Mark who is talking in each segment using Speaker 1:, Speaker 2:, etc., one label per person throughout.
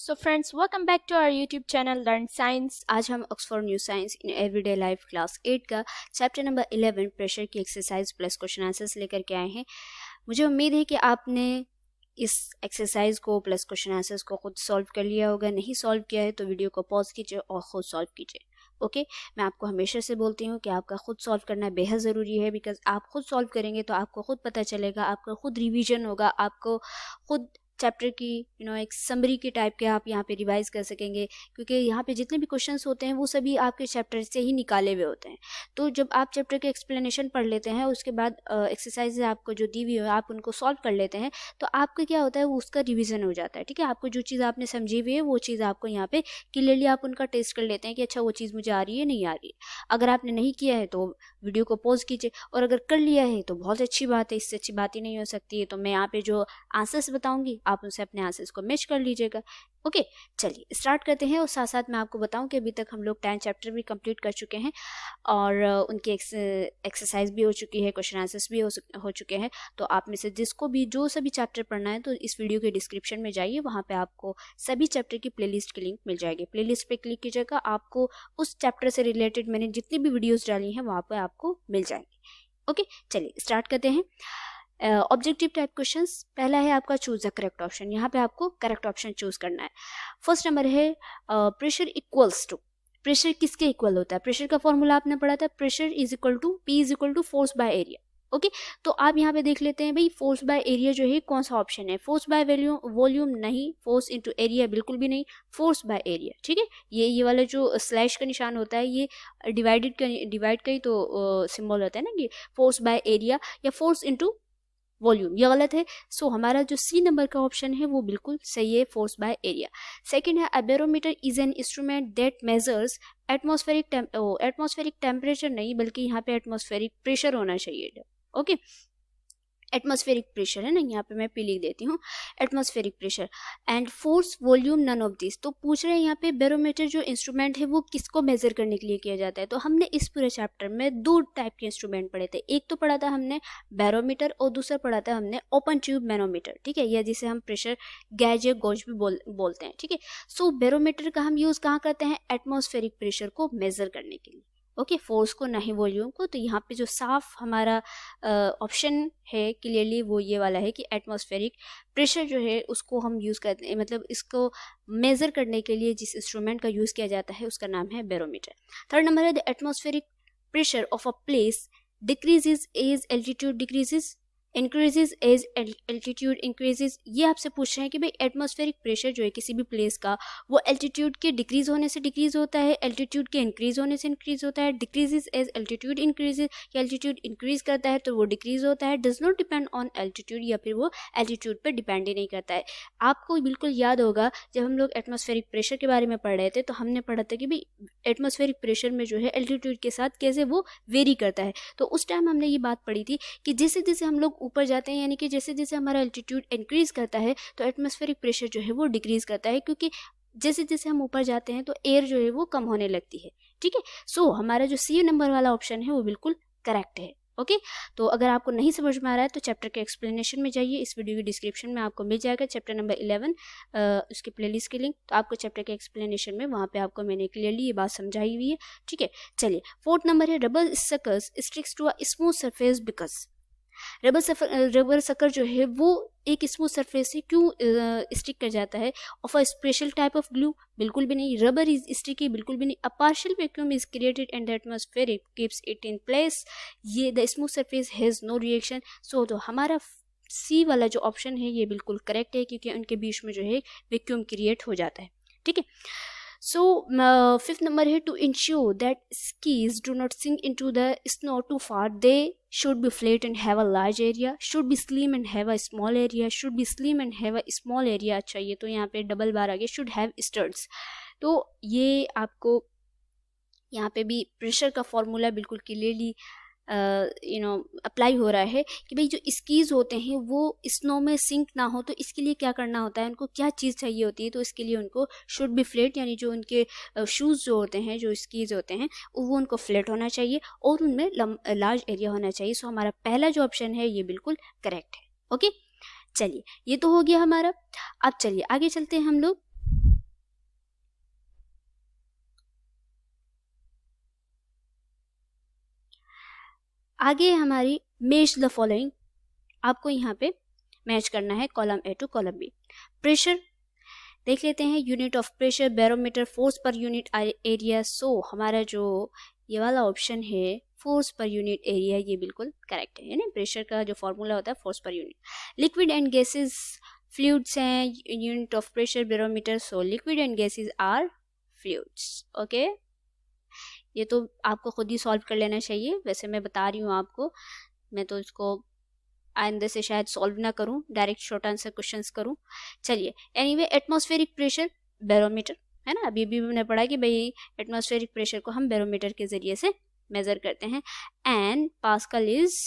Speaker 1: So friends, welcome back to our YouTube channel Learn Science। आज हम Oxford new science in everyday life class 8 का chapter number 11 pressure की exercise plus question answers लेकर के आए हैं। मुझे उम्मीद है कि आपने इस एक्सरसाइज को प्लस क्वेश्चन आंसर्स को खुद सॉल्व कर लिया होगा। नहीं सॉल्व किया है तो वीडियो को पॉज कीजिए और खुद सॉल्व कीजिए। ओके मैं आपको हमेशा से बोलती हूँ कि आपका खुद सॉल्व करना बेहद ज़रूरी है, बिकॉज आप खुद सॉल्व करेंगे तो आपको खुद पता चलेगा, आपका खुद रिवीजन होगा, आपको खुद चैप्टर की एक समरी के टाइप के आप यहाँ पे रिवाइज कर सकेंगे, क्योंकि यहाँ पे जितने भी क्वेश्चंस होते हैं वो सभी आपके चैप्टर से ही निकाले हुए होते हैं। तो जब आप चैप्टर के एक्सप्लेनेशन पढ़ लेते हैं, उसके बाद एक्सरसाइज आपको जो दी हुई है आप उनको सॉल्व कर लेते हैं, तो आपका क्या होता है, वो उसका रिविजन हो जाता है। ठीक है, आपको जो चीज़ आपने समझी हुई है वो चीज़ आपको यहाँ पे क्लियरली आप उनका टेस्ट कर लेते हैं कि अच्छा वो चीज़ मुझे आ रही है नहीं आ रही है। अगर आपने नहीं किया है तो वीडियो को पॉज कीजिए, और अगर कर लिया है तो बहुत अच्छी बात है, इससे अच्छी बात ही नहीं हो सकती है। तो मैं यहाँ पे जो आंसर्स बताऊंगी आप उनसे अपने आंसर्स को मैच कर लीजिएगा। ओके चलिए स्टार्ट करते हैं। और साथ साथ मैं आपको बताऊं कि अभी तक हम लोग 10 चैप्टर भी कंप्लीट कर चुके हैं और उनकी एक्सरसाइज भी हो चुकी है, क्वेश्चन आंसर्स भी हो चुके हैं। तो आप में से जिसको भी जो सभी चैप्टर पढ़ना है तो इस वीडियो के डिस्क्रिप्शन में जाइए, वहाँ पे आपको सभी चैप्टर की प्लेलिस्ट की लिंक मिल जाएगी। प्लेलिस्ट पे क्लिक कीजिएगा, आपको उस चैप्टर से रिलेटेड मैंने जितनी भी वीडियोज़ डाली हैं वहाँ पर आपको मिल जाएंगी। ओके चलिए स्टार्ट करते हैं। ऑब्जेक्टिव टाइप क्वेश्चंस, पहला है आपका चूज द करेक्ट ऑप्शन। यहाँ पे आपको करेक्ट ऑप्शन चूज करना है। फर्स्ट नंबर है प्रेशर इक्वल्स टू, प्रेशर किसके इक्वल होता है? प्रेशर का फॉर्मूला आपने पढ़ा था, pressure is equal to P is equal to force by area. Okay तो आप यहाँ पे देख लेते हैं भाई, फोर्स बाय एरिया जो है कौन सा ऑप्शन है? फोर्स बाय वॉल्यूम नहीं, फोर्स इनटू एरिया बिल्कुल भी नहीं, फोर्स बाय एरिया। ठीक है, ये वाला जो स्लैश का निशान होता है ये डिवाइड का ही तो सिंबल होता है ना, कि फोर्स बाय एरिया या फोर्स इनटू वॉल्यूम, ये गलत है। सो हमारा जो सी नंबर का ऑप्शन है वो बिल्कुल सही है, फोर्स बाय एरिया। सेकंड है, a barometer is an instrument that measures atmospheric temperature नहीं, बल्कि यहाँ पे एटमॉस्फेरिक प्रेशर होना चाहिए। ओके एटमॉस्फेरिक प्रेशर है ना, यहाँ पे मैं पी लिख देती हूँ, atmospheric pressure and force volume none of this. तो पूछ रहे हैं यहाँ पे बैरोमीटर जो इंस्ट्रूमेंट है वो किसको मेजर करने के लिए किया जाता है? तो हमने इस पूरे चैप्टर में दो टाइप के इंस्ट्रूमेंट पढ़े थे। एक तो पढ़ा था हमने बैरोमीटर और दूसरा पढ़ा था हमने ओपन ट्यूब मैनोमीटर। ठीक है, या जिसे हम प्रेशर गैज या गॉज भी बोलते हैं। ठीक है, सो बैरोमीटर का हम यूज़ कहाँ करते हैं? एटमॉस्फेरिक प्रेशर को मेजर करने के लिए। ओके फोर्स को नहीं वॉल्यूम को। तो यहाँ पे जो साफ हमारा ऑप्शन है क्लियरली वो ये वाला है कि एटमॉस्फेरिक प्रेशर जो है उसको हम यूज़ करते हैं, मतलब इसको मेज़र करने के लिए जिस इंस्ट्रूमेंट का यूज़ किया जाता है उसका नाम है बैरोमीटर। थर्ड नंबर है, the atmospheric pressure of a place decreases as altitude decreases, increases as altitude increases. ये आपसे पूछ रहे हैं कि भाई एटमॉस्फेरिक प्रेशर जो है किसी भी प्लेस का वो एल्टीट्यूड के डिक्रीज होने से डिक्रीज होता है, एल्टीट्यूड के इंक्रीज होने से इंक्रीज होता है, डिक्रीजेज एज एल्टीट्यूड इंक्रीजेज, या एल्टीट्यूड इंक्रीज करता है तो वो डिक्रीज होता है, does not depend on altitude, या फिर वो एल्टीट्यूड पर डिपेंड ही नहीं करता है। आपको बिल्कुल याद होगा जब हम लोग एटमॉस्फेरिक प्रेशर के बारे में पढ़ रहे थे तो हमने पढ़ा था कि भाई एटमॉस्फेरिक प्रेशर में जो है एल्टीट्यूड के साथ कैसे वो वेरी करता है। तो उस टाइम हमने ये बात पढ़ी थी कि जैसे जैसे हम लोग ऊपर जाते हैं, यानी कि जैसे जैसे हमारा एल्टीट्यूड इंक्रीज करता है तो एटमॉस्फेरिक प्रेशर जो है वो डिक्रीज करता है, क्योंकि जैसे जैसे हम ऊपर जाते हैं तो एयर जो है वो कम होने लगती है। ठीक है, सो हमारा जो सी नंबर वाला ऑप्शन है वो बिल्कुल करेक्ट है। ओके तो अगर आपको नहीं समझ में आ रहा है तो चैप्टर के एक्सप्लेनेशन में जाइए, इस वीडियो की डिस्क्रिप्शन में आपको मिल जाएगा चैप्टर नंबर 11 उसके प्लेलिस्ट की लिंक। तो आपको चैप्टर के एक्सप्लेनेशन में वहाँ पे आपको मैंने क्लियरली ये बात समझाई हुई है। ठीक है चलिए, फोर्थ नंबर है, rubber suckers sticks to a smooth surface because. Rubber sucker जो है वो एक स्मूथ सरफेस से क्यों स्टिक कर जाता है? Of a special type of glue, बिल्कुल भी नहीं। रबर इज स्टिकी, बिल्कुल भी नहीं। A partial vacuum is created and the atmosphere it keeps it in place, ये the smooth surface has no reaction. So तो हमारा सी वाला जो ऑप्शन है ये बिल्कुल करेक्ट है, क्योंकि उनके बीच में जो है वैक्यूम क्रिएट हो जाता है। ठीक है, सो फिफ्थ नंबर है, to ensure that skis do not sink into the snow too far, they should be flat and have a large area, should be slim and have a small area, should be slim and have a small area। अच्छा ये तो यहाँ पे double बार आ गया, should have studs। तो ये आपको यहाँ पे भी प्रेशर का फॉर्मूला बिल्कुल क्लियरली अप्लाई हो रहा है कि भाई जो स्कीज होते हैं वो स्नो में सिंक ना हो, तो इसके लिए क्या करना होता है, उनको क्या चीज़ चाहिए होती है? तो इसके लिए उनको शुड बी फ्लैट, यानी जो उनके शूज़ जो होते हैं, जो स्कीज होते हैं वो उनको फ्लैट होना चाहिए और उनमें लार्ज एरिया होना चाहिए। सो हमारा पहला जो ऑप्शन है ये बिल्कुल करेक्ट है। ओके चलिए, ये तो हो गया हमारा। अब चलिए आगे चलते हैं हम लोग आगे हमारी मैच द फॉलोइंग, आपको यहाँ पे मैच करना है column A to column B. Pressure देख लेते हैं, unit of pressure, barometer, force per unit area. So हमारा जो ये वाला ऑप्शन है फोर्स पर यूनिट एरिया, ये बिल्कुल करेक्ट है, यानी प्रेशर का जो फॉर्मूला होता है force per unit. Liquid and gases, fluids हैं, unit of pressure barometer, so liquid and gases are fluids. Okay, ये तो आपको खुद ही सॉल्व कर लेना चाहिए, वैसे मैं बता रही हूँ आपको, मैं तो इसको आइंदे से शायद सॉल्व ना करूं, डायरेक्ट शॉर्ट आंसर क्वेश्चंस करूं। चलिए, एनीवे एटमॉस्फेरिक प्रेशर बैरोमीटर है ना, अभी भी मैंने पढ़ा कि भाई एटमॉस्फेरिक प्रेशर को हम बैरोमीटर के जरिए से मेजर करते हैं, and pascal is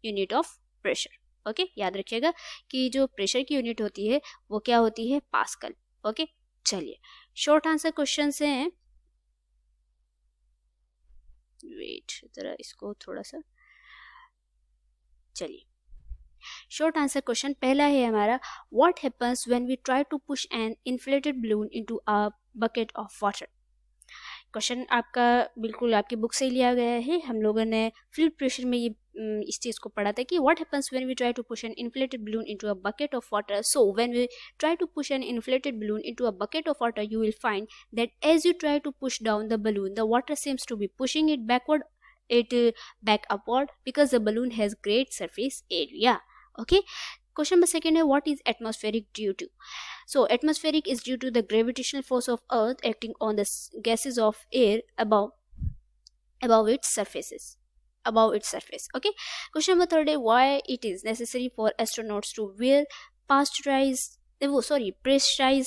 Speaker 1: unit of pressure. Okay, याद रखिएगा कि जो प्रेशर की यूनिट होती है वो क्या होती है, पास्कल। ओके, चलिए शॉर्ट आंसर क्वेश्चन हैं, वेट जरा इसको थोड़ा सा, चलिए शॉर्ट आंसर क्वेश्चन पहला है हमारा, what happens when we try to push an inflated balloon into a bucket of water. Question आपका बिल्कुल आपकी बुक से लिया गया है, हम लोगों ने फ्लूइड प्रेशर में ये इस चीज़ को पढ़ा था कि what happens when we try to push an inflated balloon into a bucket of water. So when we try to push an inflated balloon into a bucket of water, you will find that as you try to push down the balloon, the water seems to be pushing it backward, back upward, because the balloon has great surface area. Okay, question number second है, what is atmospheric due to? So atmospheric is due to the gravitational force of earth acting on the gases of air above its surfaces, above its surface. Okay, question number third है, why it is necessary for astronauts to wear pressurized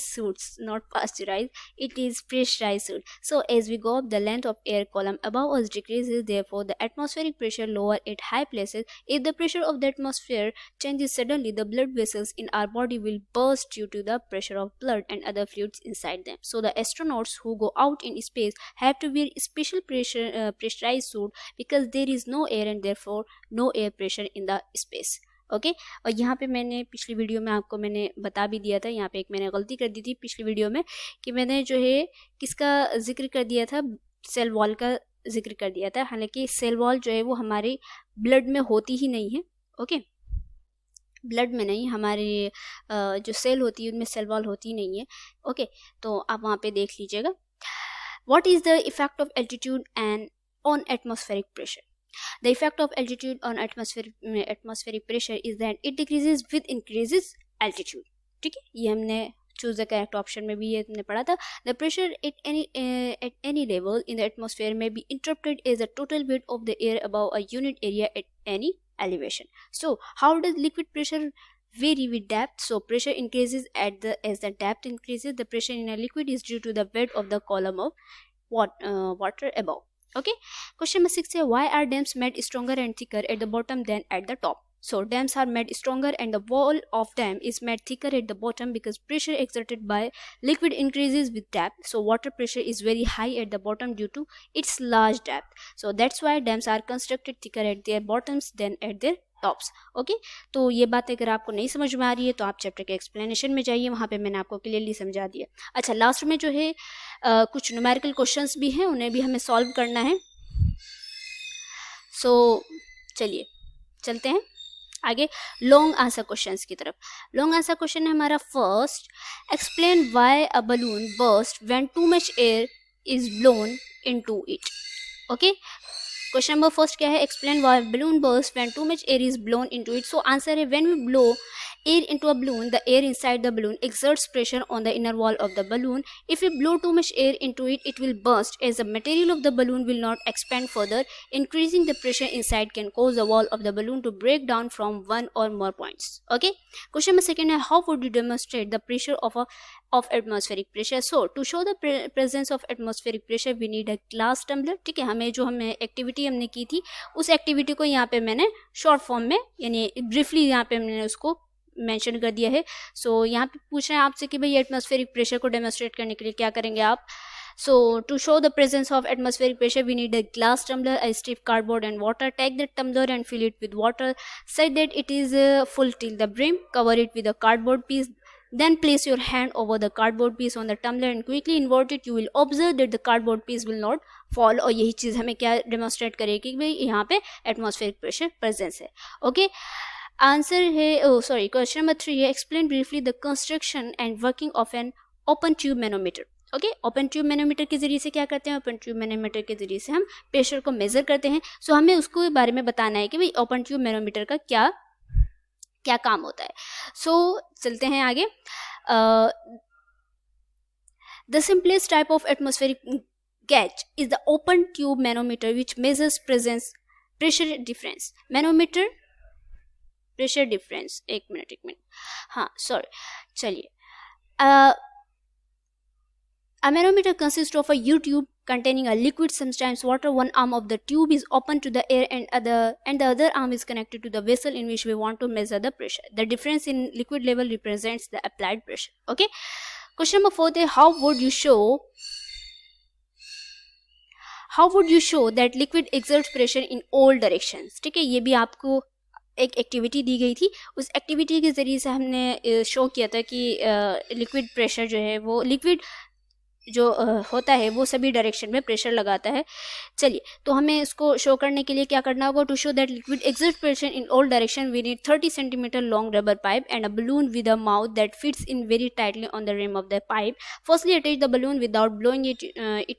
Speaker 1: suits, not pasteurized, it is pressurized suit. So as we go up, the length of air column above us decreases, therefore the atmospheric pressure lower at high places. If the pressure of the atmosphere changes suddenly, the blood vessels in our body will burst due to the pressure of blood and other fluids inside them. So the astronauts who go out in space have to wear special pressurized suit because there is no air and therefore no air pressure in the space. Okay और यहाँ पे मैंने पिछली video में आपको मैंने बता भी दिया था, यहाँ पे एक मैंने गलती कर दी थी पिछली वीडियो में कि मैंने जो है किसका जिक्र कर दिया था, सेल वॉल का जिक्र कर दिया था, हालांकि सेल वॉल जो है वो हमारे ब्लड में होती ही नहीं है। ओके, ब्लड में नहीं, हमारे जो सेल होती है उनमें सेल वॉल होती नहीं है। ओके, तो आप वहाँ पे देख लीजिएगा। What is the effect of altitude and on atmospheric pressure? The effect of altitude on atmospheric pressure is that it decreases with increases altitude. ठीक है, ये हमने choose the correct option में भी ये हमने पढ़ा था। The pressure at any level in the atmosphere may be interpreted as the total weight of the air above a unit area at any elevation. So how does liquid pressure vary with depth? So pressure increases as the depth increases. The pressure in a liquid is due to the weight of the column of water above. Okay, question number 6 है, why are dams made stronger and thicker at the bottom than at the top? So dams are made stronger and the wall of dam is made thicker at the bottom because pressure exerted by liquid increases with depth. So water pressure is very high at the bottom due to its large depth. So that's why dams are constructed thicker at their bottoms than at their tops. Okay, तो ये बात अगर आपको नहीं समझ में आ रही है तो आप चैप्टर के एक्सप्लेनेशन में जाइए, वहाँ पे मैंने आपको क्लियरली समझा दिया। अच्छा, लास्ट में जो है कुछ न्यूमेरिकल क्वेश्चंस भी हैं, उन्हें भी हमें सॉल्व करना है। सो चलिए चलते हैं आगे लॉन्ग आंसर क्वेश्चंस की तरफ। लॉन्ग आंसर क्वेश्चन है हमारा first, explain why a balloon burst when too much air is blown into it. Okay, question number first क्या है, explain why balloon bursts when too much air is blown into it. So answer है, when we blow air into a balloon, the air inside the balloon exerts pressure on the inner wall of the balloon. If we blow too much air into it, it will burst as the material of the balloon will not expand further. Increasing the pressure inside can cause the wall of the balloon to break down from one or more points. Okay, question number second है, how would you demonstrate the pressure of atmospheric pressure? So to show the presence of atmospheric pressure we need a glass tumbler. ठीक है, हमें जो हमें activity हमने की थी उस एक्टिविटी को यहाँ पे मैंने शॉर्ट फॉर्म में यानी ब्रीफली यहाँ पे मैंने उसको मेंशन कर दिया है। सो यहाँ पे पूछ रहे हैं आपसे कि भाई एटमॉस्फेरिक प्रेशर को डेमोन्स्ट्रेट करने के लिए क्या करेंगे आप। So to show the presence of atmospheric pressure we need a glass tumbler, a stiff cardboard and water. Take the tumbler and fill it with water such that it is full till the brim. Cover it with a cardboard piece Then place your hand over the cardboard piece on the tumbler and quickly invert it. You will observe that the cardboard piece will not fall. और यही चीज़ हमें क्या demonstrate करेगी कि भाई यहाँ पे atmospheric pressure presence है. ओके, आंसर है, सॉरी, क्वेश्चन नंबर 3 है, explain briefly the construction and working of an open tube manometer. Okay, open tube manometer के जरिए से क्या करते हैं, ओपन ट्यूब मैनोमीटर के जरिए से हम प्रेशर को मेजर करते हैं. सो हमें उसको बारे में बताना है कि भाई ओपन ट्यूब मैनोमीटर का क्या क्या काम होता है. सो चलते हैं आगे. The simplest type of atmospheric gauge is the open tube manometer which measures presence pressure difference. Manometer pressure difference, एक मिनट, हाँ सॉरी, चलिए. A manometer consists of a U-tube containing a liquid, sometimes water. One arm of the tube is open to the air and the other arm is connected to the vessel in which we want to measure the pressure. The difference in liquid level represents the applied pressure. Okay. Question number 4 है, how would you show that liquid exerts pressure in all directions. ठीक है, ये भी आपको एक activity दी गई थी. उस एक्टिविटी के ज़रिए से हमने शो किया था कि लिक्विड प्रेशर जो है वो लिक्विड जो होता है वो सभी डायरेक्शन में प्रेशर लगाता है. चलिए, तो हमें इसको शो करने के लिए क्या करना होगा. To show that liquid exerts pressure in all direction we need 30 cm long rubber pipe and a balloon with a mouth that fits in very tightly on the rim of the pipe. Firstly, attach the balloon without blowing it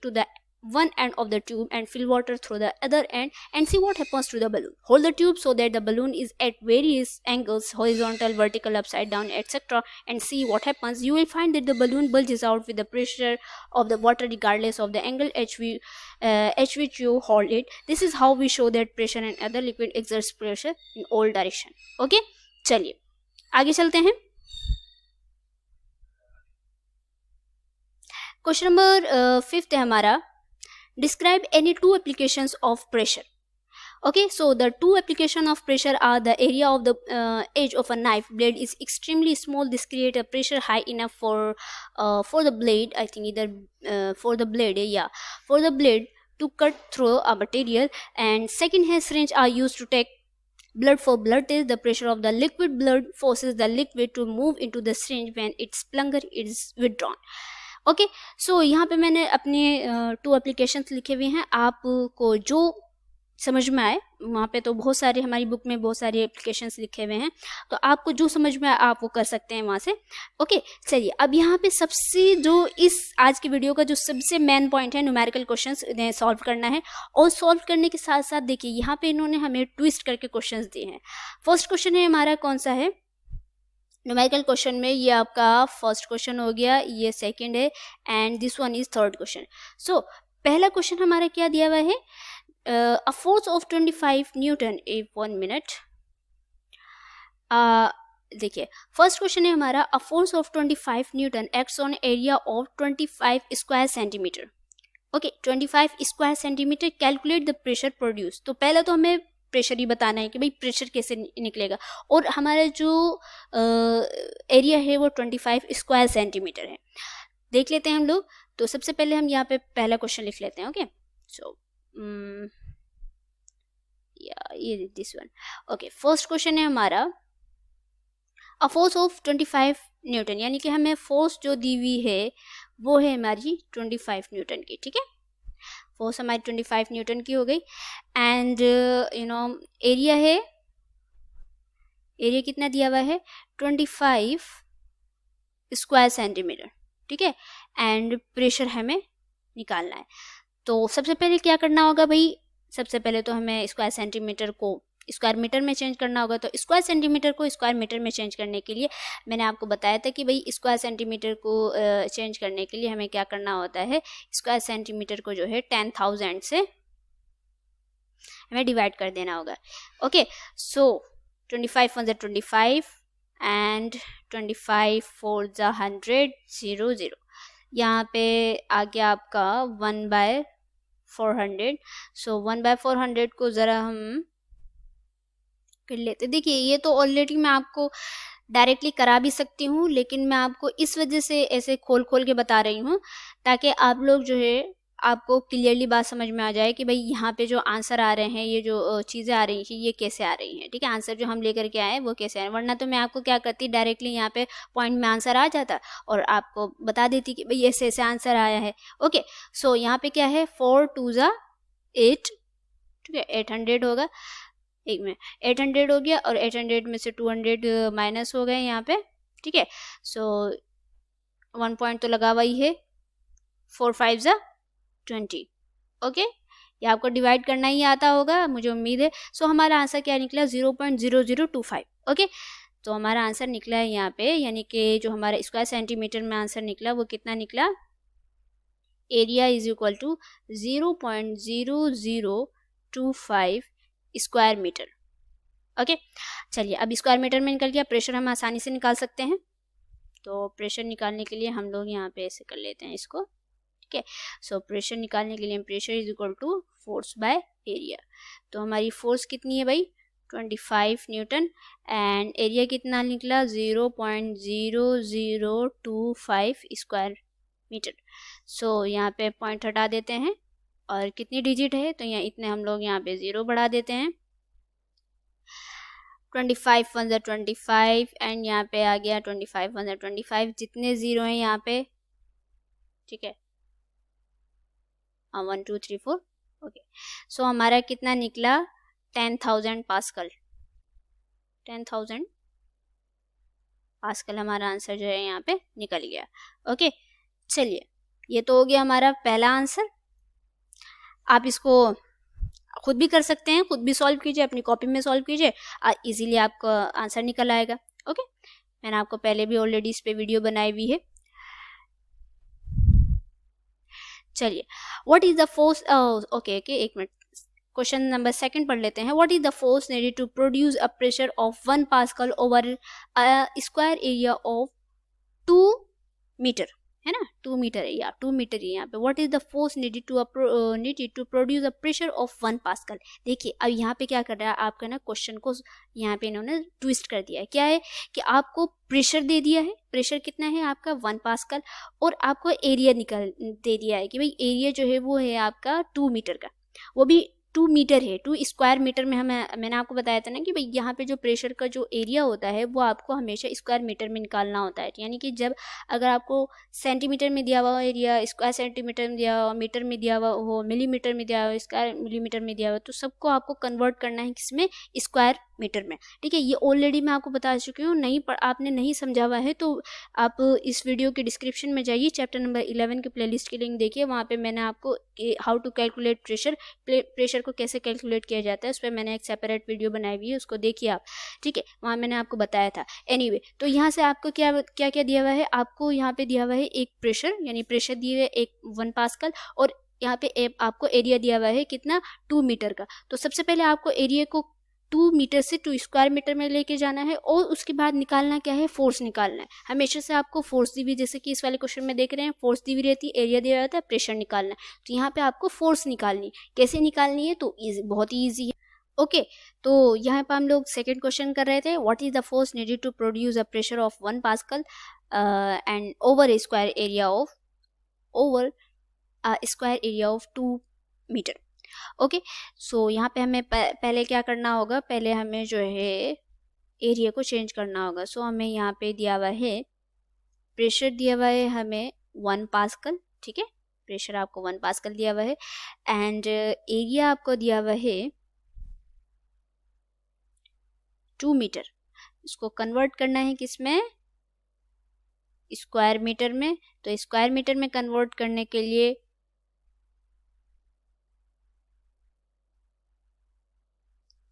Speaker 1: to the one end of the tube and fill water through the other end and see what happens to the balloon. Hold the tube so that the balloon is at various angles, horizontal, vertical, upside down, etc. and see what happens. You will find that the balloon bulges out with the pressure of the water regardless of the angle at which you hold it. This is how we show that pressure and other liquid exerts pressure in all direction. Okay, चलिए आगे चलते हैं. Question number 5 है हमारा, describe any two applications of pressure. Okay, so the two application of pressure are the area of the edge of a knife blade is extremely small. This create a pressure high enough for the blade, I think either for the blade to cut through a material. And second hand syringe are used to take blood for blood test. The pressure of the liquid blood forces the liquid to move into the syringe when its plunger is withdrawn. Okay, so यहाँ पे मैंने अपने 2 applications लिखे हुए हैं. आपको जो समझ में आए, वहाँ पे तो बहुत सारे हमारी बुक में बहुत सारे एप्लीकेशंस लिखे हुए हैं, तो आपको जो समझ में आए आप वो कर सकते हैं वहाँ से. ओके, चलिए अब यहाँ पे सबसे जो इस आज की वीडियो का जो सबसे मेन पॉइंट है, न्यूमेरिकल क्वेश्चंस इन्हें सॉल्व करना है. और सॉल्व करने के साथ साथ देखिए यहाँ पे इन्होंने हमें ट्विस्ट करके क्वेश्चंस दिए हैं. फर्स्ट क्वेश्चन है हमारा कौन सा है, न्यूमेरिकल क्वेश्चन में ये आपका फर्स्ट क्वेश्चन हो गया, ये सेकंड है and this one is third question. So पहला क्वेश्चन हमारा क्या दिया हुआ है, a force of 25 newton. 1 minute, देखिए फर्स्ट क्वेश्चन है हमारा, a force of 25 newton acts on area of 25 square centimetre. Okay, 25 square centimetre. Calculate the pressure produce. तो पहले तो हमें प्रेशर ही बताना है कि भाई प्रेशर कैसे निकलेगा, और हमारा जो एरिया है वो 25 स्क्वायर सेंटीमीटर है. देख लेते हैं हम लोग. तो सबसे पहले हम यहाँ पे पहला क्वेश्चन लिख लेते हैं. ओके, सो ये this one. Okay, first question है हमारा, अ फोर्स ऑफ 25 न्यूटन, यानी कि हमें फोर्स जो दी हुई है वो है हमारी 25 न्यूटन की. ठीक है, फोर्स हमारी 25 न्यूटन की हो गई. एंड एरिया है, एरिया कितना दिया हुआ है 25 स्क्वायर सेंटीमीटर. ठीक है, एंड प्रेशर हमें निकालना है. तो सबसे पहले क्या करना होगा भाई, सबसे पहले तो हमें स्क्वायर सेंटीमीटर को स्क्वायर मीटर में चेंज करना होगा. तो स्क्वायर सेंटीमीटर को स्क्वायर मीटर में चेंज करने के लिए मैंने आपको बताया था कि भाई स्क्वायर सेंटीमीटर को चेंज करने के लिए हमें क्या करना होता है, स्क्वायर सेंटीमीटर को जो है 10,000 से हमें डिवाइड कर देना होगा. Okay, so 25 × 25 and 25 × 100 0. यहाँ पे आ गया आपका 1/400. सो 1/400 को ज़रा हम कर लेते. देखिए ये तो ऑलरेडी मैं आपको डायरेक्टली करा भी सकती हूँ, लेकिन मैं आपको इस वजह से ऐसे खोल के बता रही हूँ ताकि आप लोग जो है आपको क्लियरली बात समझ में आ जाए कि भाई यहाँ पे जो आंसर आ रहे हैं, ये जो चीज़ें आ रही हैं, ये कैसे आ रही हैं, ठीक है। आंसर जो हम लेकर के आए वो कैसे आए, वरना तो मैं आपको क्या करती, डायरेक्टली यहाँ पे पॉइंट में आंसर आ जाता और आपको बता देती कि भाई ऐसे ऐसे आंसर आया है। ओके, सो यहाँ पे क्या है, 4 2 ज़ा 8, ठीक है, 800 होगा। एक में 800 हो गया और 800 में से 200 माइनस हो गए यहाँ पे, ठीक है। सो 1 पॉइंट तो लगा हुआ ही है, 4 5 ज़ा 20। ओके, ये आपको डिवाइड करना ही आता होगा, मुझे उम्मीद है। सो हमारा आंसर क्या निकला, 0.0025। ओके, तो हमारा आंसर निकला है यहाँ पे, यानी कि जो हमारा स्क्वायर सेंटीमीटर में आंसर निकला वो कितना निकला, area is equal to 0.0025 square metre. Okay, चलिए अब स्क्वायर मीटर में निकल गया, प्रेशर हम आसानी से निकाल सकते हैं। तो प्रेशर निकालने के लिए हम लोग यहाँ पे ऐसे कर लेते हैं इसको, ठीक है। सो प्रेशर निकालने के लिए pressure is equal to force by area. तो हमारी फोर्स कितनी है भाई, 25 न्यूटन, एंड एरिया कितना निकला, 0.0025 स्क्वायर मीटर। सो यहाँ पे पॉइंट हटा देते हैं, और कितनी डिजिट है तो यहाँ इतने हम लोग यहाँ पे 0 बढ़ा देते हैं। 25 1 ज़ा 25, एंड यहाँ पे आ गया 25 1 ज़ा 25, जितने 0 हैं यहाँ पे, ठीक है, 1 2 3 4। ओके, सो हमारा कितना निकला, 10,000 पास्कल। 10,000 पास्कल हमारा आंसर जो है यहाँ पे निकल गया। ओके, चलिए ये तो हो गया हमारा पहला आंसर। आप इसको खुद भी कर सकते हैं, खुद भी सॉल्व कीजिए, अपनी कॉपी में सॉल्व कीजिए, इजीली आपका आंसर निकल आएगा। ओके, मैंने आपको पहले भी ऑलरेडी इस पे वीडियो बनाई हुई है। चलिए, what is the force, okay एक मिनट, क्वेश्चन नंबर सेकंड पढ़ लेते हैं। What is the force needed to produce a pressure of 1 pascal over a square area of 2 metre, है ना, 2 मीटर है या 2 मीटर है यहाँ पे। What is the force needed to produce a pressure of 1 pascal. देखिए अब यहाँ पे क्या कर रहा है आपका ना, क्वेश्चन को यहाँ पे इन्होंने ट्विस्ट कर दिया है। क्या है कि आपको प्रेशर दे दिया है, प्रेशर कितना है आपका 1 पास्कल, और आपको एरिया निकल दे दिया है कि भाई एरिया जो है वो है आपका 2 मीटर का, वो भी 2 मीटर है, 2 स्क्वायर मीटर में मैंने आपको बताया था ना कि भाई यहाँ पे जो प्रेशर का जो एरिया होता है वो आपको हमेशा स्क्वायर मीटर में निकालना होता है। यानी कि जब अगर आपको सेंटीमीटर में दिया हुआ एरिया स्क्वायर सेंटीमीटर में दिया हुआ, मीटर में दिया हुआ हो, मिलीमीटर में दिया हुआ, स्क्वायर मिलीमीटर में दिया हुआ, तो सबको आपको कन्वर्ट करना है किसमें, स्क्वायर मीटर में, ठीक है। ये ऑलरेडी मैं आपको बता चुकी हूँ, नहीं पर आपने नहीं समझा हुआ है तो आप इस वीडियो के डिस्क्रिप्शन में जाइए, चैप्टर नंबर 11 के प्लेलिस्ट की लिंक देखिए, वहाँ पे मैंने आपको हाउ टू कैलकुलेट प्रेशर को कैसे कैलकुलेट किया जाता है उस पर मैंने एक सेपरेट वीडियो बनाई हुई है, उसको देखिए आप, ठीक है, वहाँ मैंने आपको बताया था। एनीवे, तो यहाँ से आपको क्या क्या क्या दिया हुआ है, आपको यहाँ पे दिया हुआ है एक प्रेशर, यानी प्रेशर दिए हुए एक 1 पास्कल, और यहाँ पे आपको एरिया दिया हुआ है कितना, 2 मीटर का। तो सबसे पहले आपको एरिया को 2 मीटर से 2 स्क्वायर मीटर में लेके जाना है, और उसके बाद निकालना क्या है, फोर्स निकालना है। हमेशा से आपको फोर्स दी हुई, जैसे कि इस वाले क्वेश्चन में देख रहे हैं, फोर्स दी हुई रहती है, एरिया दिया रहता है, प्रेशर निकालना है। तो यहाँ पे आपको फोर्स निकालनी है, कैसे निकालनी है, तो बहुत ही ईजी है। ओके, तो यहाँ पर हम लोग सेकेंड क्वेश्चन कर रहे थे, what is the force needed to produce a pressure of 1 pascal and over square area of 2 metre. Okay, so यहाँ पे हमें पहले क्या करना होगा, पहले हमें जो है एरिया को चेंज करना होगा। सो हमें यहाँ पे दिया हुआ है, प्रेशर दिया हुआ है हमें 1 पास्कल, ठीक है, प्रेशर आपको 1 पास्कल दिया हुआ है, एंड एरिया आपको दिया हुआ है 2 मीटर। इसको कन्वर्ट करना है किसमें, स्क्वायर मीटर में। तो स्क्वायर मीटर में कन्वर्ट करने के लिए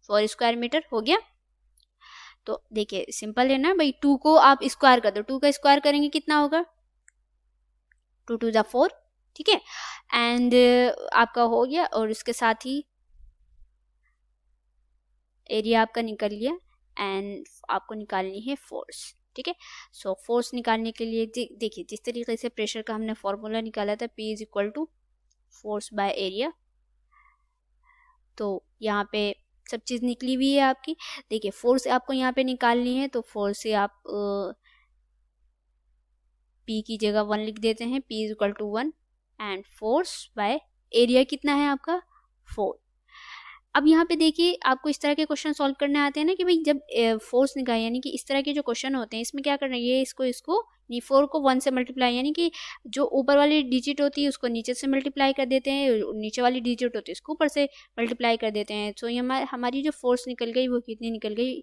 Speaker 1: फॉर स्क्वायर मीटर हो गया। तो देखिए सिंपल है ना भाई, 2 को आप स्क्वायर कर दो, 2 का स्क्वायर करेंगे कितना होगा, 2 2 ज़ा 4, ठीक है, एंड आपका हो गया, और उसके साथ ही एरिया आपका निकल गया, एंड आपको निकालनी है फोर्स, ठीक है। सो फोर्स निकालने के लिए देखिए जिस तरीके से प्रेशर का हमने फॉर्मूला निकाला था, P is equal to force by area, तो यहाँ पे सब चीज़ निकली हुई है आपकी। देखिए फोर्स आपको यहाँ पे निकालनी है, तो फोर्स से आप P की जगह 1 लिख देते हैं, P is equal to 1, and force by area कितना है आपका 4। अब यहाँ पे देखिए आपको इस तरह के क्वेश्चन सॉल्व करने आते हैं ना कि भाई जब फोर्स निकाल यानी कि इस तरह के जो क्वेश्चन होते हैं इसमें क्या करना है, ये इसको नहीं 4 को 1 से मल्टीप्लाई यानी कि जो ऊपर वाली डिजिट होती है उसको नीचे से मल्टीप्लाई कर देते हैं, नीचे वाली डिजिट होती है उसको ऊपर से मल्टीप्लाई कर देते हैं। तो ये हमारी जो फोर्स निकल गई वो कितनी निकल गई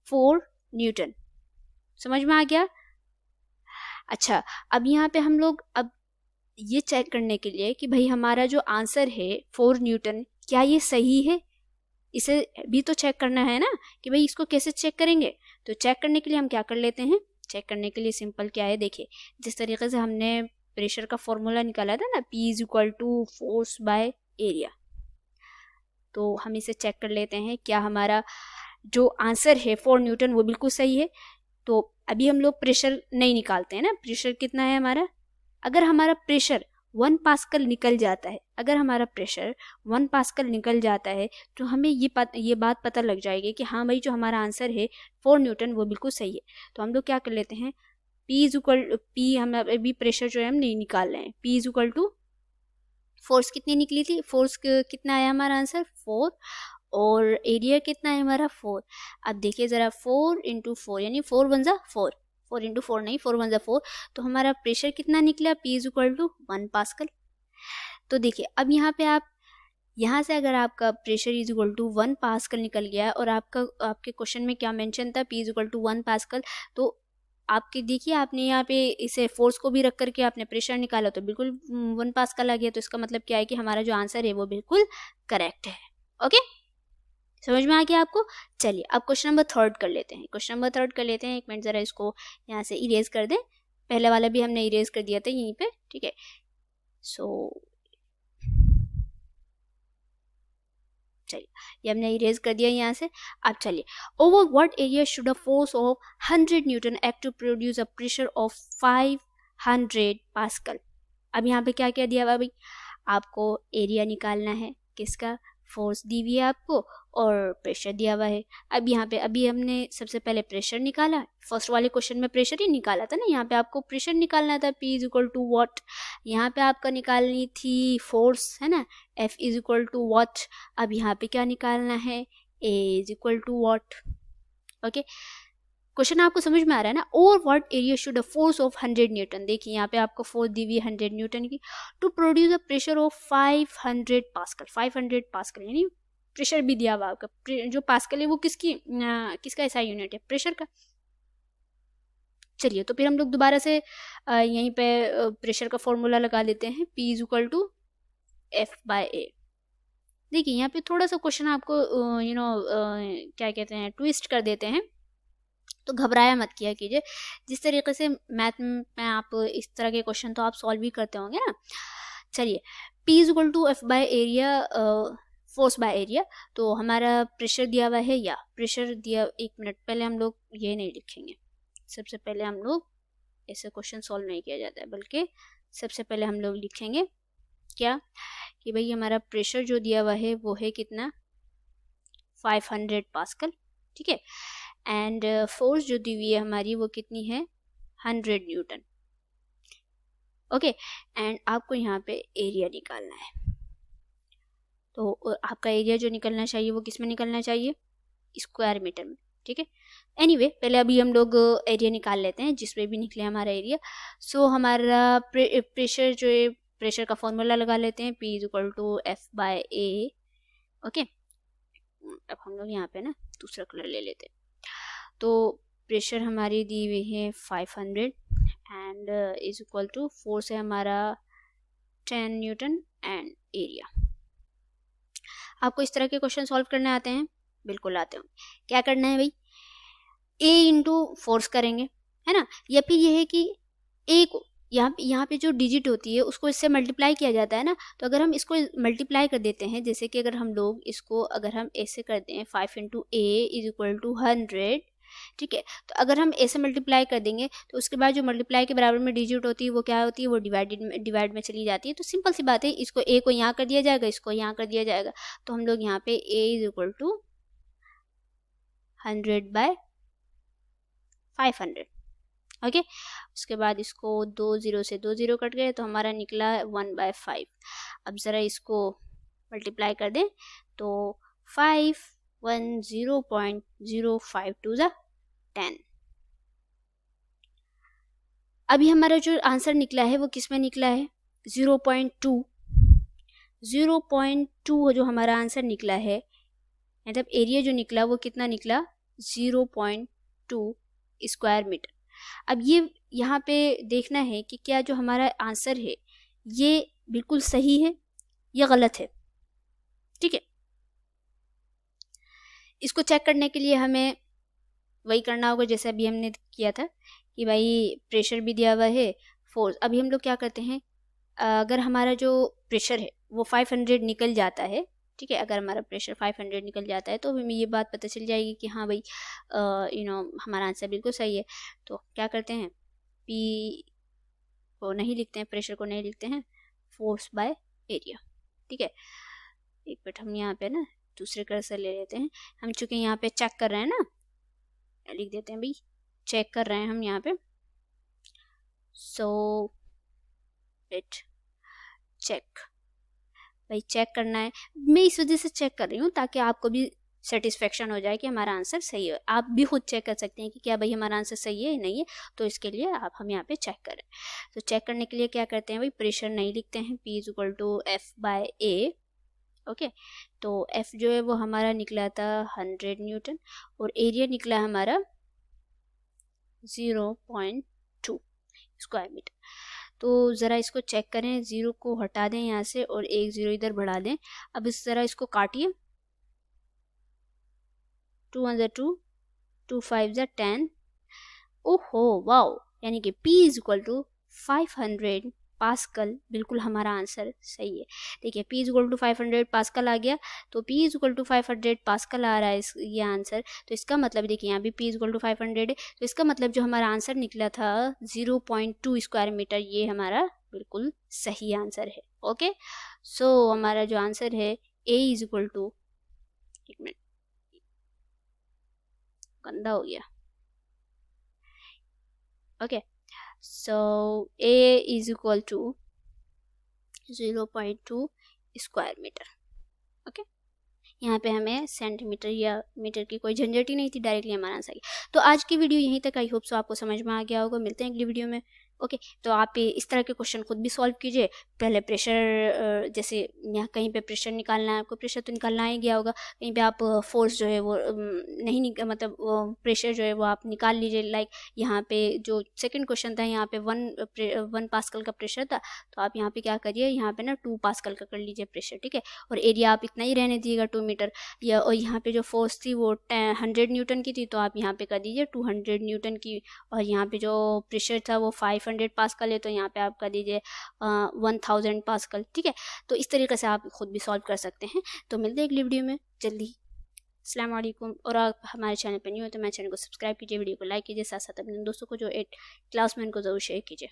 Speaker 1: 4 न्यूटन। समझ में आ गया। अच्छा अब यहाँ पे हम लोग अब ये चेक करने के लिए कि भाई हमारा जो आंसर है 4 न्यूटन क्या ये सही है, इसे भी तो चेक करना है ना कि भाई इसको कैसे चेक करेंगे। तो चेक करने के लिए हम क्या कर लेते हैं, चेक करने के लिए सिंपल क्या है, देखिए जिस तरीके से हमने प्रेशर का फॉर्मूला निकाला था ना P is equal to force by area, तो हम इसे चेक कर लेते हैं क्या हमारा जो आंसर है 4 न्यूटन वो बिल्कुल सही है। तो अभी हम लोग प्रेशर नहीं निकालते हैं ना, प्रेशर कितना है हमारा, अगर हमारा प्रेशर 1 पास्कल निकल जाता है, अगर हमारा प्रेशर 1 पास्कल निकल जाता है तो हमें ये बात पता लग जाएगी कि हाँ भाई जो हमारा आंसर है 4 न्यूटन वो बिल्कुल सही है। तो हम लोग क्या कर लेते हैं, P हम अभी प्रेशर जो है हम नहीं निकाल रहे हैं, P is equal to force कितनी निकली थी, फोर्स कितना आया हमारा आंसर 4 और एरिया कितना है हमारा 4। अब देखिए ज़रा 4 इंटू 4 यानी 4 वन ज़ा 4, 4 इंटू 4 नहीं 4 वन ज़ा 4, तो हमारा प्रेशर कितना निकला P is equal to 1 pascal. तो देखिए अब यहाँ पे आप यहाँ से अगर आपका pressure is equal to 1 pascal निकल गया और आपके क्वेश्चन में क्या मेंशन था P is equal to 1 pascal, तो आपके देखिए आपने यहाँ पे इसे फोर्स को भी रख करके आपने प्रेशर निकाला तो बिल्कुल 1 पास्कल आ गया। तो इसका मतलब क्या है कि हमारा जो आंसर है वो बिल्कुल करेक्ट है। ओके समझ में आ गया आपको। चलिए अब क्वेश्चन नंबर 3 कर लेते हैं, क्वेश्चन नंबर 3 कर लेते हैं। एक मिनट ज़रा इसको यहाँ से इरेज कर दें, पहले वाला भी हमने इरेज कर दिया था यहीं पे, ठीक है। सो चलिए ये हमने इरेज कर दिया यहाँ से। अब चलिए over what area should a force of 100 newton act to produce a pressure of 500 pascal. अब यहाँ पे क्या क्या दिया हुआ भाई, आपको एरिया निकालना है, किसका, फोर्स दी हुई है आपको और प्रेशर दिया हुआ है। अब यहाँ पे अभी हमने सबसे पहले प्रेशर निकाला, फर्स्ट वाले क्वेश्चन में प्रेशर ही निकाला था ना, यहाँ पे आपको प्रेशर निकालना था P is equal to what, यहाँ पे आपका निकालनी थी फोर्स है ना F is equal to what. अब यहाँ पे क्या निकालना है, A is equal to what. Okay question आपको समझ में आ रहा है ना। Over what area should a force of 100 newton, देखिए यहाँ पे आपको फोर्स दी हुई है 100 न्यूटन की, to produce a pressure of 500 pascal. 500 pascal यानी प्रेशर भी दिया हुआ आपका, जो पास्कल है वो किसका ऐसा यूनिट है, प्रेशर का। चलिए तो फिर हम लोग दोबारा से यहीं पे प्रेशर का फॉर्मूला लगा लेते हैं, P is equal to F by A। देखिए यहाँ पे थोड़ा सा क्वेश्चन आपको क्या कहते हैं ट्विस्ट कर देते हैं, तो घबराया मत किया कीजिए। जिस तरीके से मैथ में आप इस तरह के क्वेश्चन तो आप सॉल्व भी करते होंगे ना। चलिए P is equal to F by area, force by area, तो हमारा प्रेशर दिया हुआ है या प्रेशर दिया, एक मिनट पहले हम लोग ये नहीं लिखेंगे, सबसे पहले हम लोग ऐसे क्वेश्चन सॉल्व नहीं किया जाता है, बल्कि सबसे पहले हम लोग लिखेंगे क्या कि भाई हमारा प्रेशर जो दिया हुआ है वो है कितना 500 पास्कल, ठीक है, एंड फोर्स जो दी हुई है हमारी वो कितनी है 100 न्यूटन। ओके एंड आपको यहाँ पे एरिया निकालना है, तो आपका एरिया जो निकलना चाहिए वो किस में निकलना चाहिए, स्क्वायर मीटर में, ठीक है। एनीवे पहले अभी हम लोग एरिया निकाल लेते हैं जिसमें भी निकले हमारा एरिया। सो हमारा प्रेशर जो है, प्रेशर का फॉर्मूला लगा लेते हैं, P is equal to F by A। Okay अब हम लोग यहाँ पे ना दूसरा कलर ले लेते हैं। तो प्रेशर हमारी दी हुई है 500 and is equal to force है हमारा 10 न्यूटन एंड एरिया। आपको इस तरह के क्वेश्चन सॉल्व करने आते हैं, बिल्कुल आते हैं। क्या करना है भाई, A इंटू फोर्स करेंगे है ना, या फिर ये है कि A को यहाँ पे जो डिजिट होती है उसको इससे मल्टीप्लाई किया जाता है ना, तो अगर हम इसको मल्टीप्लाई कर देते हैं, जैसे कि अगर हम लोग इसको अगर हम ऐसे करते हैं 5 into A is equal to 100, ठीक है, तो अगर हम ऐसे मल्टीप्लाई कर देंगे तो उसके बाद जो मल्टीप्लाई के बराबर में डिजिट होती है वो क्या होती है, वो डिवाइड में चली जाती है। तो सिंपल सी बात है, इसको A को यहाँ कर दिया जाएगा, इसको यहाँ कर दिया जाएगा, तो हम लोग यहाँ पे A is equal to 100 by 500 okay. उसके बाद इसको 2 0 से 2 0 कट गए तो हमारा निकला 1/5। अब ज़रा इसको मल्टीप्लाई कर दें तो 5 1 0.052 ज़ा 10। अभी हमारा जो आंसर निकला है वो किस में निकला है, 0.2। 0.2 जो हमारा आंसर निकला है, मतलब एरिया जो निकला वो कितना निकला, 0.2 स्क्वायर मीटर। अब ये यहाँ पे देखना है कि क्या जो हमारा आंसर है ये बिल्कुल सही है या गलत है। ठीक है, इसको चेक करने के लिए हमें वही करना होगा जैसे अभी हमने किया था कि भाई प्रेशर भी दिया हुआ है, फोर्स। अभी हम लोग क्या करते हैं, अगर हमारा जो प्रेशर है वो 500 निकल जाता है, ठीक है, अगर हमारा प्रेशर 500 निकल जाता है तो हमें ये बात पता चल जाएगी कि हाँ भाई हमारा आंसर बिल्कुल सही है। तो क्या करते हैं, पी को नहीं लिखते हैं, प्रेशर को नहीं लिखते हैं, फोर्स बाय एरिया। ठीक है, एक मिनट हम यहाँ पे ना दूसरे कर्सर ले लेते हैं। हम चूँकि यहाँ पे चेक कर रहे हैं ना, लिख देते हैं भाई चेक कर रहे हैं हम यहाँ पे, सो लेट चेक। भाई चेक करना है, मैं इस वजह से चेक कर रही हूँ ताकि आपको भी सेटिस्फेक्शन हो जाए कि हमारा आंसर सही है। आप भी खुद चेक कर सकते हैं कि क्या भाई हमारा आंसर सही है या नहीं है, तो इसके लिए आप हम यहाँ पे चेक करें। तो चेक करने के लिए क्या करते हैं भाई, प्रेशर नहीं लिखते हैं, P = F/A। ओके, तो F जो है वो हमारा निकला था 100 न्यूटन और एरिया निकला हमारा 0.2 स्क्वायर मीटर। तो ज़रा इसको चेक करें, 0 को हटा दें यहाँ से और 1 0 इधर बढ़ा दें। अब इस ज़रा इसको काटिए, 2 1 2, 2 5 10। ओहो वाओ, यानी कि P = 500 पास्कल, बिल्कुल हमारा आंसर सही है। देखिए P = 500 पास्कल आ गया, तो P = 500 पास्कल आ रहा है ये आंसर। तो इसका मतलब देखिए यहाँ भी P = 500 है, तो इसका मतलब जो हमारा आंसर निकला था 0.2 स्क्वायर मीटर, ये हमारा बिल्कुल सही आंसर है। ओके, सो हमारा जो आंसर है A = एक मिनट गंदा हो गया। Okay, so A = 0.2 square metre. Okay, यहाँ पे हमें सेंटीमीटर या मीटर की कोई झंझट ही नहीं थी, डायरेक्टली हमारा आंसर। तो आज की वीडियो यहीं तक, आई होप सो आपको समझ में आ गया होगा। मिलते हैं अगली वीडियो में। ओके, तो आप इस तरह के क्वेश्चन खुद भी सॉल्व कीजिए। पहले प्रेशर, जैसे यहाँ कहीं पे प्रेशर निकालना है आपको, प्रेशर तो निकालना ही गया होगा, कहीं पे आप फोर्स जो है वो नहीं मतलब प्रेशर जो है वो आप निकाल लीजिए। लाइक यहाँ पे जो सेकंड क्वेश्चन था, यहाँ पे 1 पास्कल का प्रेशर था, तो आप यहाँ पे क्या करिए, यहाँ पे ना 2 पास्कल का कर लीजिए प्रेशर। ठीक है, और एरिया आप इतना ही रहने दीजिएगा 2 मीटर। या और यहाँ पे जो फोर्स थी वो 100 न्यूटन की थी, तो आप यहाँ पे कर दीजिए 200 न्यूटन की। और यहाँ पे जो प्रेशर था वो 500 पास्कल है, तो यहाँ पे आप कर दीजिए 1000 पास्कल। ठीक है, तो इस तरीके से आप खुद भी सॉल्व कर सकते हैं। तो मिलते हैं अगली वीडियो में जल्दी। अस्सलाम वालेकुम। और आप हमारे चैनल पर न्यू हो तो मेरे चैनल को सब्सक्राइब कीजिए, वीडियो को लाइक कीजिए, साथ साथ अपने दोस्तों को जो 8 क्लास में उनको ज़रूर शेयर कीजिए।